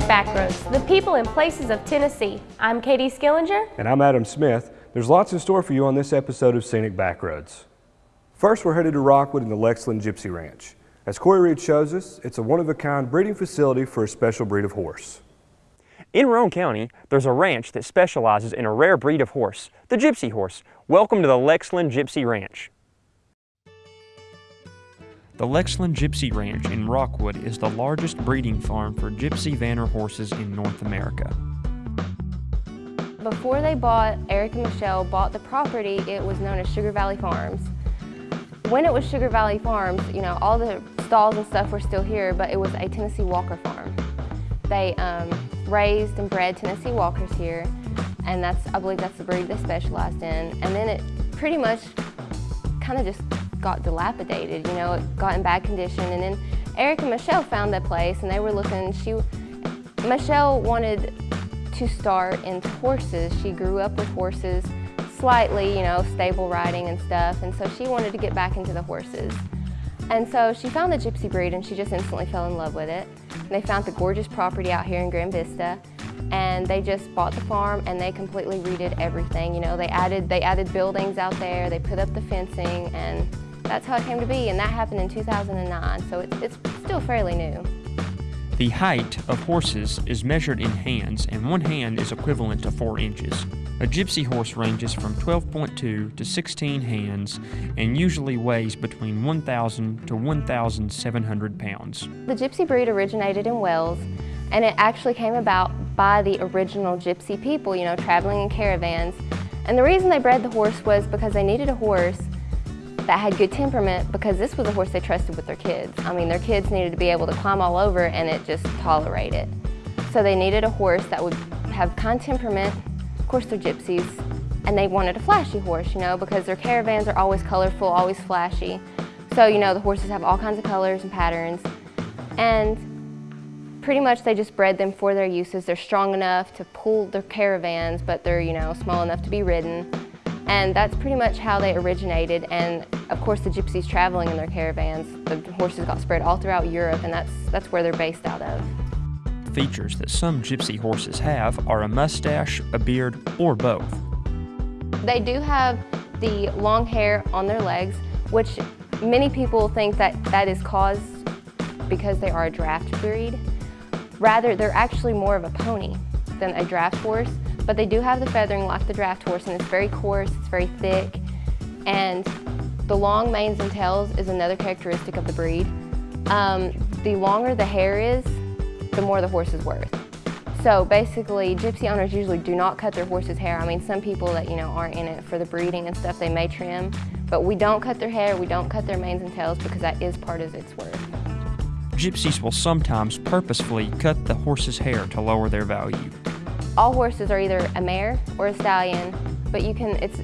Backroads, the people and places of Tennessee. I'm Katie Skillinger. And I'm Adam Smith. There's lots in store for you on this episode of Scenic Backroads. First, we're headed to Rockwood in the LexLin Gypsy Ranch. As Corey Reed shows us, it's a one-of-a-kind breeding facility for a special breed of horse. In Roane County, there's a ranch that specializes in a rare breed of horse, the gypsy horse. Welcome to the LexLin Gypsy Ranch. The LexLin Gypsy Ranch in Rockwood is the largest breeding farm for gypsy vanner horses in North America. Before Eric and Michelle bought the property, it was known as Sugar Valley Farms. When it was Sugar Valley Farms, you know, all the stalls and stuff were still here, but it was a Tennessee Walker farm. They raised and bred Tennessee Walkers here, and I believe that's the breed they specialized in. And then it pretty much kind of just got dilapidated, you know, it got in bad condition. And then Eric and Michelle found that place, and they were looking. Michelle wanted to start into horses. She grew up with horses, slightly, you know, stable riding and stuff, and so she wanted to get back into the horses. And so she found the gypsy breed, and she just instantly fell in love with it. And they found the gorgeous property out here in Grand Vista, and they just bought the farm and they completely redid everything. You know, they added buildings out there, they put up the fencing, and that's how it came to be. And that happened in 2009, so it's still fairly new. The height of horses is measured in hands, and one hand is equivalent to 4 inches. A gypsy horse ranges from 12.2 to 16 hands and usually weighs between 1,000 to 1,700 pounds. The gypsy breed originated in Wales, and it actually came about by the original gypsy people, you know, traveling in caravans. And the reason they bred the horse was because they needed a horse that had good temperament, because this was a horse they trusted with their kids. I mean, their kids needed to be able to climb all over and it just tolerate it. So they needed a horse that would have kind temperament. Of course, they're gypsies, and they wanted a flashy horse, you know, because their caravans are always colorful, always flashy. So, you know, the horses have all kinds of colors and patterns, and pretty much they just bred them for their uses. They're strong enough to pull their caravans, but they're, you know, small enough to be ridden. And that's pretty much how they originated. And of course, the gypsies traveling in their caravans, the horses got spread all throughout Europe, and that's where they're based out of. Features that some gypsy horses have are a mustache, a beard, or both. They do have the long hair on their legs, which many people think that is caused because they are a draft breed. Rather, they're actually more of a pony than a draft horse, but they do have the feathering like the draft horse, and it's very coarse, it's very thick, and the long manes and tails is another characteristic of the breed. The longer the hair is, the more the horse is worth. So basically, gypsy owners usually do not cut their horse's hair. I mean, some people that, you know, aren't in it for the breeding and stuff, they may trim, but we don't cut their hair, we don't cut their manes and tails, because that is part of its worth. Gypsies will sometimes purposefully cut the horse's hair to lower their value. All horses are either a mare or a stallion, but it's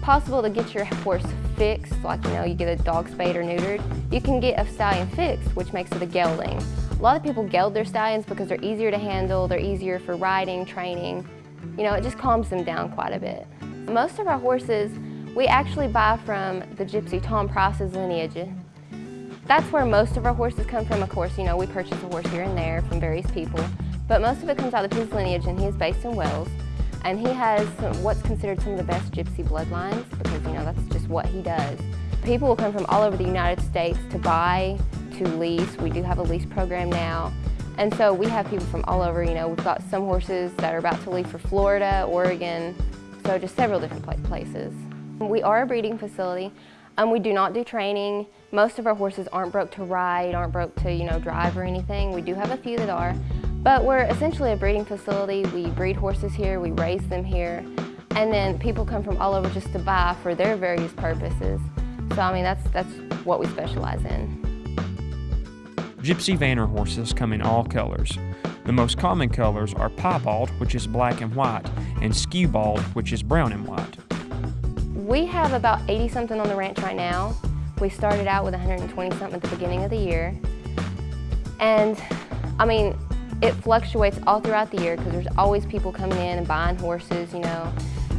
possible to get your horse fixed, like, you know, you get a dog spayed or neutered. You can get a stallion fixed, which makes it a gelding. A lot of people geld their stallions because they're easier to handle, they're easier for riding, training. You know, it just calms them down quite a bit. Most of our horses, we actually buy from the gypsy Tom Price's lineage. That's where most of our horses come from. Of course, you know, we purchase a horse here and there from various people, but most of it comes out of his lineage, and he is based in Wales. And he has what's considered some of the best gypsy bloodlines, because, you know, that's just what he does. People will come from all over the United States to buy, to lease. We do have a lease program now. And so we have people from all over. You know, we've got some horses that are about to leave for Florida, Oregon, so just several different places. We are a breeding facility. We do not do training. Most of our horses aren't broke to ride, aren't broke to, you know, drive or anything. We do have a few that are, but we're essentially a breeding facility. We breed horses here, we raise them here, and then people come from all over just to buy for their various purposes. So, I mean, that's what we specialize in. Gypsy vanner horses come in all colors. The most common colors are piebald, which is black and white, and skewbald, which is brown and white. We have about 80-something on the ranch right now. We started out with 120-something at the beginning of the year. And, I mean, it fluctuates all throughout the year because there's always people coming in and buying horses, you know.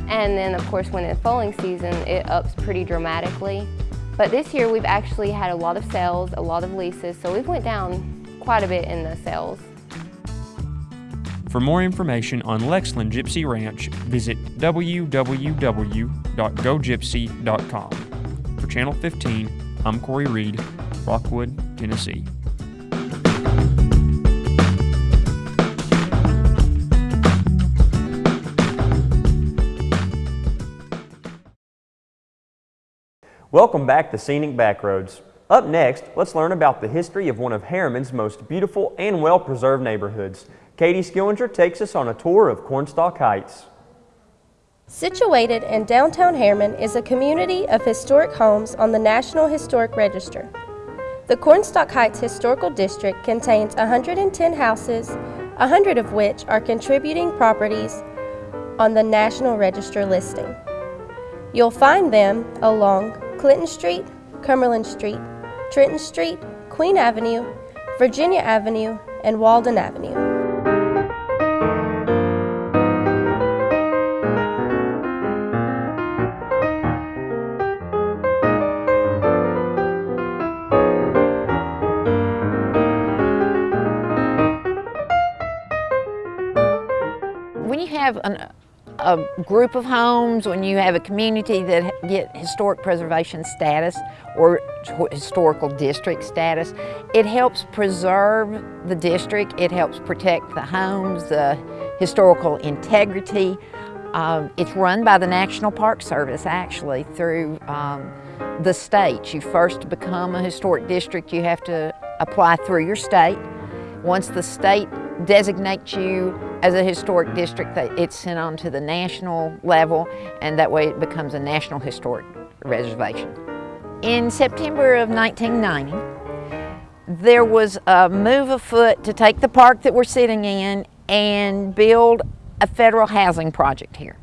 And then, of course, when it's foaling season, it ups pretty dramatically. But this year, we've actually had a lot of sales, a lot of leases, so we've went down quite a bit in the sales. For more information on LexLin Gypsy Ranch, visit www.gogypsy.com. For Channel 15, I'm Corey Reed, Rockwood, Tennessee. Welcome back to Scenic Backroads. Up next, let's learn about the history of one of Harriman's most beautiful and well-preserved neighborhoods. Katie Skillinger takes us on a tour of Cornstalk Heights. Situated in downtown Harriman is a community of historic homes on the National Historic Register. The Cornstalk Heights Historical District contains 110 houses, 100 of which are contributing properties on the National Register listing. You'll find them along Clinton Street, Cumberland Street, Trenton Street, Queen Avenue, Virginia Avenue, and Walden Avenue. When you have a group of homes, when you have a community that get historic preservation status or historical district status, it helps preserve the district, it helps protect the homes, the historical integrity. It's run by the National Park Service actually through the state. You first become a historic district, you have to apply through your state. Once the state designates you as a historic district, it's sent on to the national level, and that way it becomes a National Historic Reservation. In September of 1990, there was a move afoot to take the park that we're sitting in and build a federal housing project here.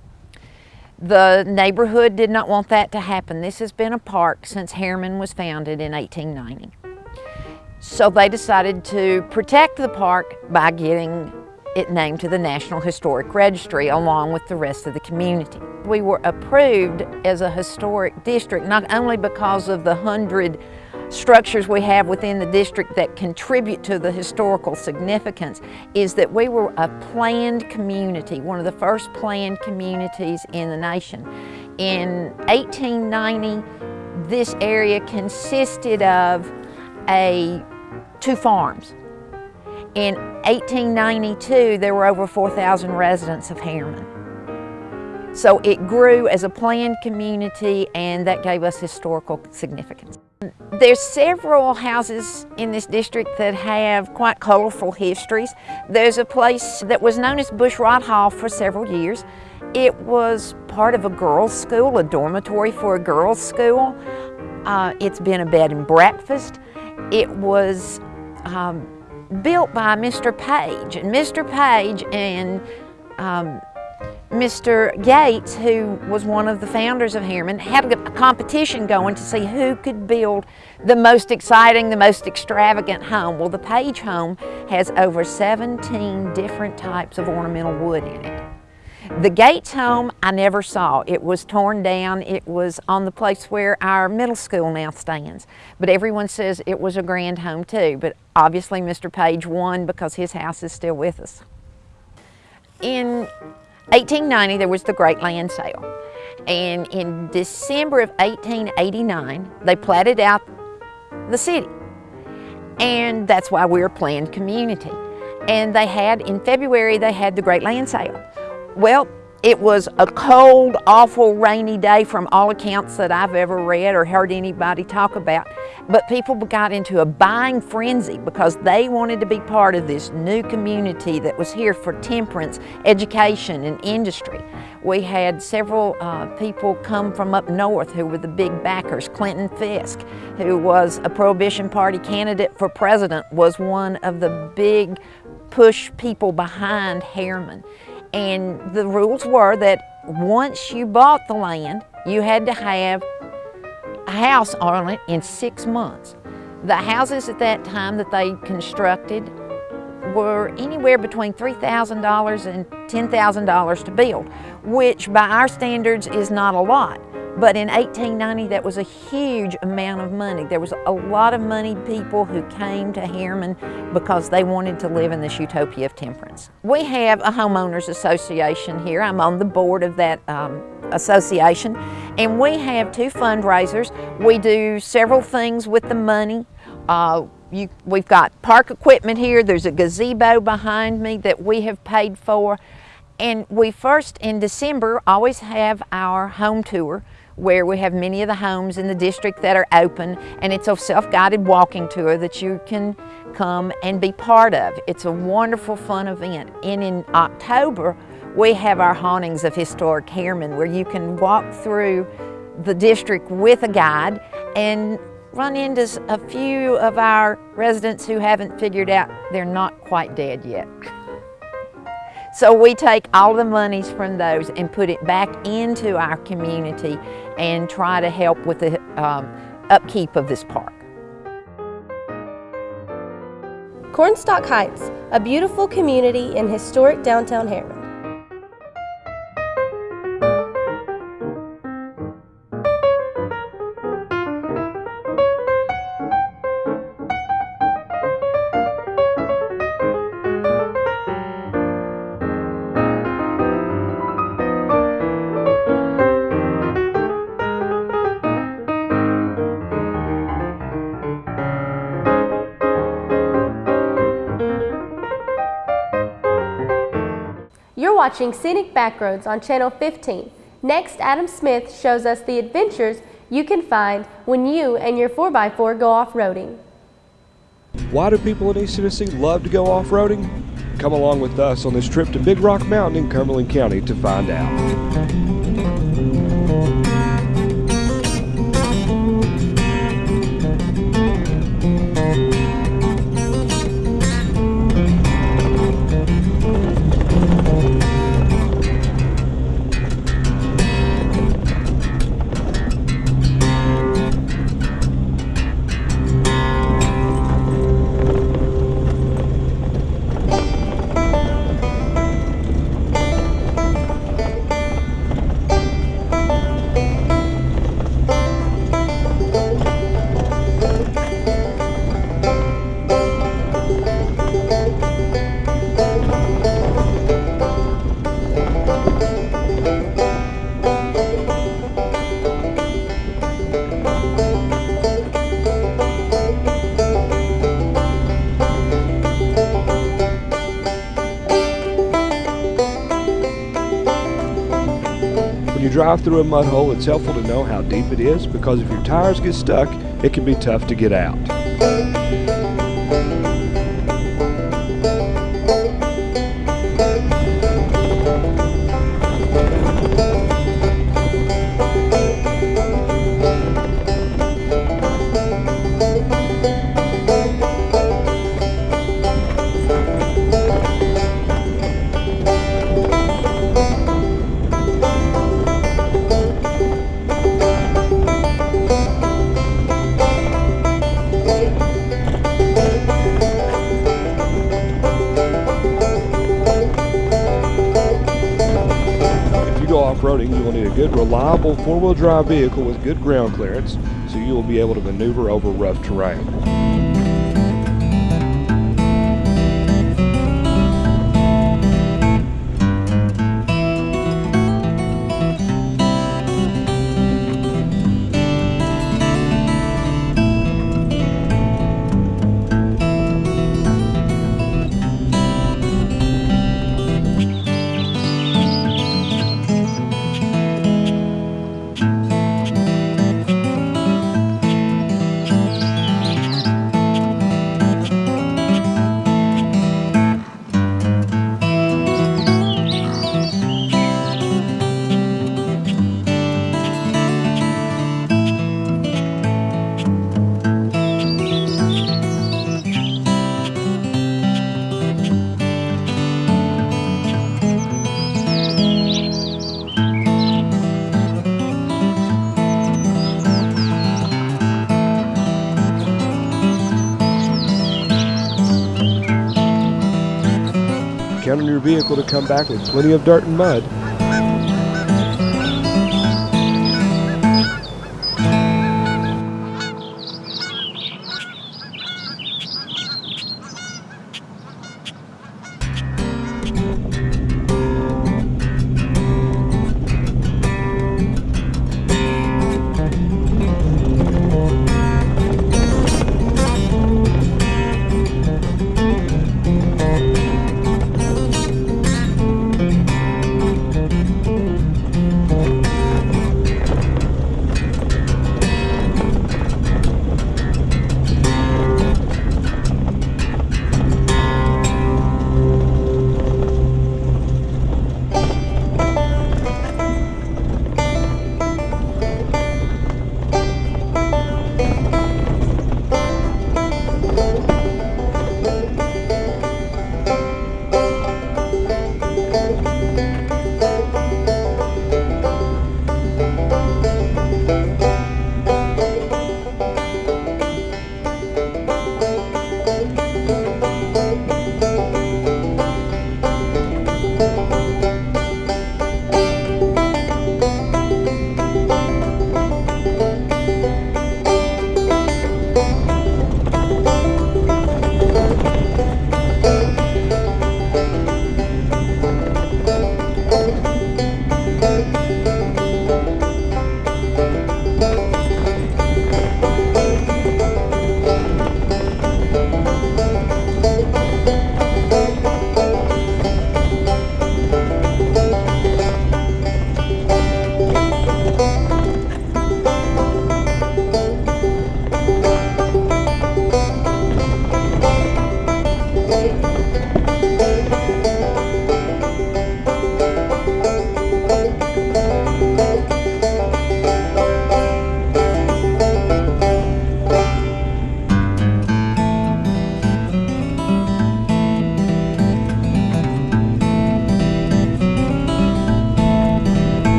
The neighborhood did not want that to happen. This has been a park since Herman was founded in 1890. So they decided to protect the park by getting it named to the National Historic Registry along with the rest of the community. We were approved as a historic district not only because of the 100 structures we have within the district that contribute to the historical significance, is that we were a planned community, one of the first planned communities in the nation. In 1890, this area consisted of two farms. In 1892, there were over 4,000 residents of Harriman. So it grew as a planned community, and that gave us historical significance. There's several houses in this district that have quite colorful histories. There's a place that was known as Bushrod Hall for several years. It was part of a girls' school, a dormitory for a girls' school. It's been a bed and breakfast. It was built by Mr. Page, and Mr. Page and Mr. Gates, who was one of the founders of Harriman, had a competition going to see who could build the most exciting, the most extravagant home. Well, the Page home has over 17 different types of ornamental wood in it. The Gates home I never saw. It was torn down. It was on the place where our middle school now stands. But everyone says it was a grand home too. But obviously Mr. Page won because his house is still with us. In 1890 there was the Great Land Sale. And in December of 1889 they platted out the city. And that's why we're a planned community. And they had, in February, they had the Great Land Sale. Well, it was a cold, awful, rainy day from all accounts that I've ever read or heard anybody talk about. But people got into a buying frenzy because they wanted to be part of this new community that was here for temperance, education, and industry. We had several people come from up north who were the big backers. Clinton Fisk, who was a Prohibition Party candidate for president, was one of the big push people behind Harriman. And the rules were that once you bought the land, you had to have a house on it in 6 months. The houses at that time that they constructed were anywhere between $3,000 and $10,000 to build, which by our standards is not a lot. But in 1890, that was a huge amount of money. There was a lot of moneyed people who came to Harriman because they wanted to live in this utopia of temperance. We have a homeowners association here. I'm on the board of that association, and we have 2 fundraisers. We do several things with the money. We've got park equipment here. There's a gazebo behind me that we have paid for. And we first, in December, always have our home tour, where we have many of the homes in the district that are open, and it's a self-guided walking tour that you can come and be part of. It's a wonderful, fun event. And in October, we have our hauntings of historic Harriman, where you can walk through the district with a guide and run into a few of our residents who haven't figured out they're not quite dead yet. So we take all the monies from those and put it back into our community and try to help with the upkeep of this park. Cornstalk Heights, a beautiful community in historic downtown Harriman. You're watching Scenic Backroads on Channel 15. Next, Adam Smith shows us the adventures you can find when you and your 4x4 go off-roading. Why do people in East Tennessee love to go off-roading? Come along with us on this trip to Big Rock Mountain in Cumberland County to find out. When you drive through a mud hole, it's helpful to know how deep it is, because if your tires get stuck, it can be tough to get out. Off-roading, you will need a good, reliable four-wheel drive vehicle with good ground clearance, so you will be able to maneuver over rough terrain. Count on your vehicle to come back with plenty of dirt and mud.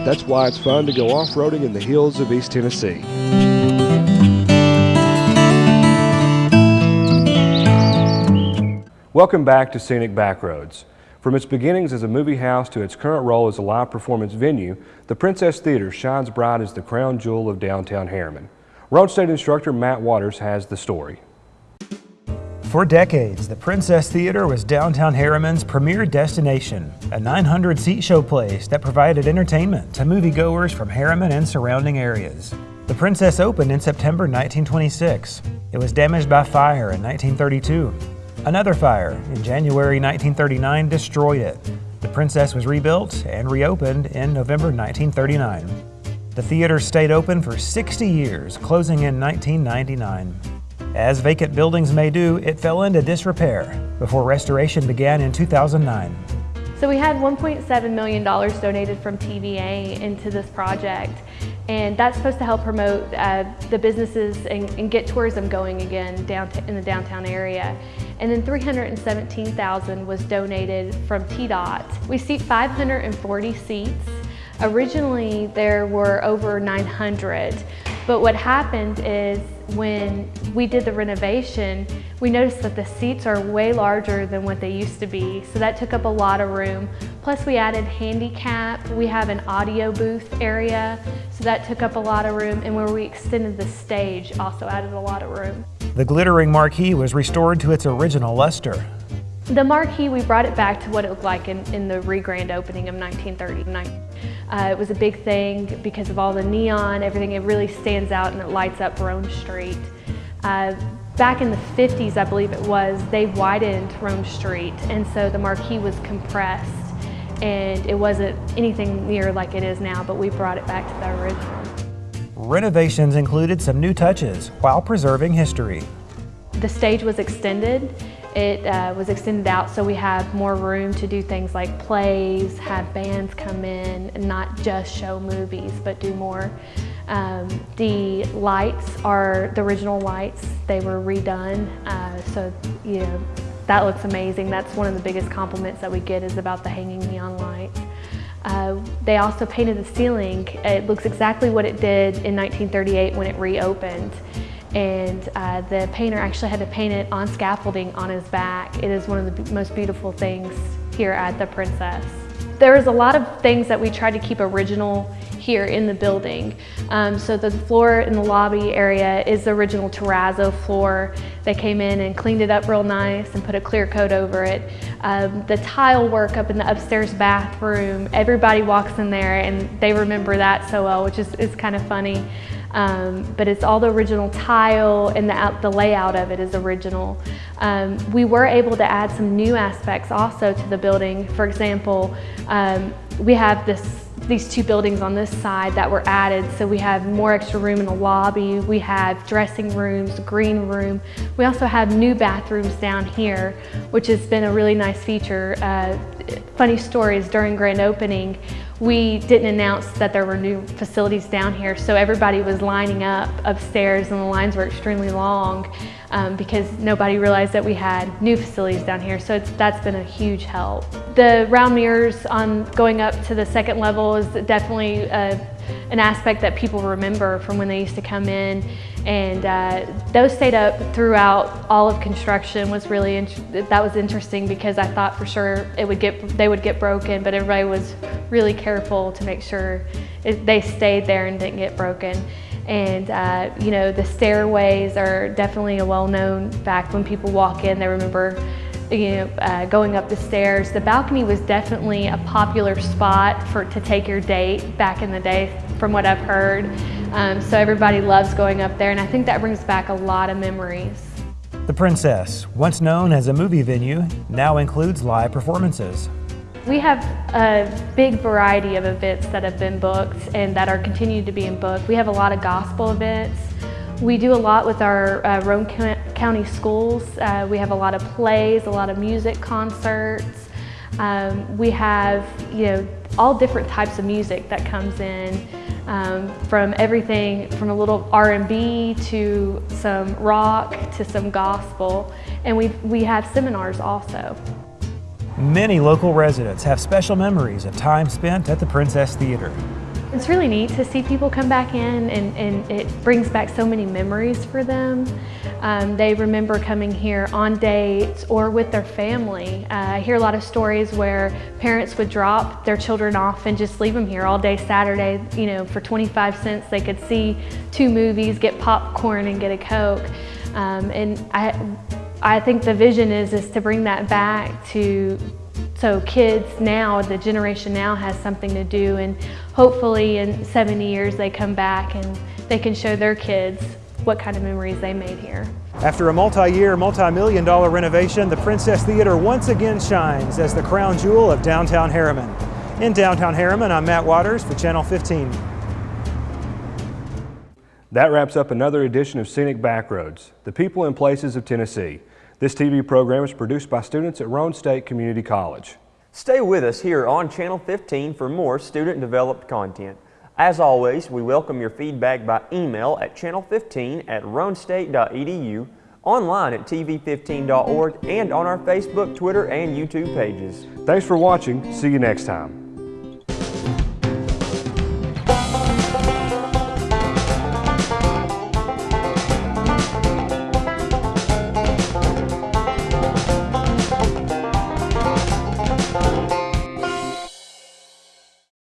That's why it's fun to go off-roading in the hills of East Tennessee. Welcome back to Scenic Backroads. From its beginnings as a movie house to its current role as a live performance venue, the Princess Theater shines bright as the crown jewel of downtown Harriman. Roane State instructor Matt Waters has the story. For decades, the Princess Theater was downtown Harriman's premier destination, a 900-seat showplace that provided entertainment to moviegoers from Harriman and surrounding areas. The Princess opened in September 1926. It was damaged by fire in 1932. Another fire in January 1939 destroyed it. The Princess was rebuilt and reopened in November 1939. The theater stayed open for 60 years, closing in 1999. As vacant buildings may do, it fell into disrepair before restoration began in 2009. So we had $1.7 million donated from TVA into this project, and that's supposed to help promote the businesses and get tourism going again in the downtown area. And then $317,000 was donated from TDOT. We seat 540 seats. Originally there were over 900, but what happened is when we did the renovation, we noticed that the seats are way larger than what they used to be, so that took up a lot of room. Plus we added handicap, we have an audio booth area, so that took up a lot of room, and where we extended the stage also added a lot of room. The glittering marquee was restored to its original luster. The marquee, we brought it back to what it looked like in the re-grand opening of 1939. It was a big thing because of all the neon, everything. It really stands out and it lights up Roane Street. Back in the 50s, I believe it was, they widened Roane Street, and so the marquee was compressed, and it wasn't anything near like it is now, but we brought it back to the original. Renovations included some new touches while preserving history. The stage was extended. It was extended out so we have more room to do things like plays, have bands come in, and not just show movies, but do more. The lights are the original lights. They were redone, so you know, that looks amazing. That's one of the biggest compliments that we get is about the hanging neon lights. They also painted the ceiling. It looks exactly what it did in 1938 when it reopened. And the painter actually had to paint it on scaffolding on his back. It is one of the most beautiful things here at the Princess. There's a lot of things that we try to keep original here in the building. So the floor in the lobby area is the original terrazzo floor. They came in and cleaned it up real nice and put a clear coat over it. The tile work up in the upstairs bathroom, everybody walks in there and they remember that so well, which is kind of funny. But it's all the original tile, and the layout of it is original. We were able to add some new aspects also to the building. For example, we have these two buildings on this side that were added, so we have more extra room in the lobby. We have dressing rooms, green room. We also have new bathrooms down here, which has been a really nice feature. Funny stories, during grand opening, we didn't announce that there were new facilities down here, so everybody was lining up upstairs and the lines were extremely long because nobody realized that we had new facilities down here, so that's been a huge help. The round mirrors on going up to the second level is definitely an aspect that people remember from when they used to come in, and those stayed up throughout all of construction. That was interesting because I thought for sure they would get broken, but everybody was really careful to make sure they stayed there and didn't get broken. And you know, the stairways are definitely a well-known fact. When people walk in, they remember going up the stairs. The balcony was definitely a popular spot to take your date back in the day, from what I've heard. So everybody loves going up there, and I think that brings back a lot of memories. The Princess, once known as a movie venue, now includes live performances. We have a big variety of events that have been booked and that are continued to be booked. We have a lot of gospel events. We do a lot with our Roane County schools. We have a lot of plays, a lot of music concerts. We have, all different types of music that comes in, from everything from a little R&B to some rock to some gospel. And we have seminars also. Many local residents have special memories of time spent at the Princess Theater. It's really neat to see people come back in, and it brings back so many memories for them. They remember coming here on dates or with their family. I hear a lot of stories where parents would drop their children off and just leave them here all day Saturday. You know, for 25 cents they could see 2 movies, get popcorn and get a Coke. And I think the vision is to bring that back so kids now, the generation now, has something to do, and hopefully in 70 years they come back and they can show their kids what kind of memories they made here. After a multi-year, multi-million-dollar renovation, the Princess Theater once again shines as the crown jewel of downtown Harriman. In downtown Harriman, I'm Matt Waters for Channel 15. That wraps up another edition of Scenic Backroads, the people and places of Tennessee. This TV program is produced by students at Roane State Community College. Stay with us here on Channel 15 for more student-developed content. As always, we welcome your feedback by email at channel15@roanestate.edu, online at tv15.org, and on our Facebook, Twitter, and YouTube pages. Thanks for watching. See you next time.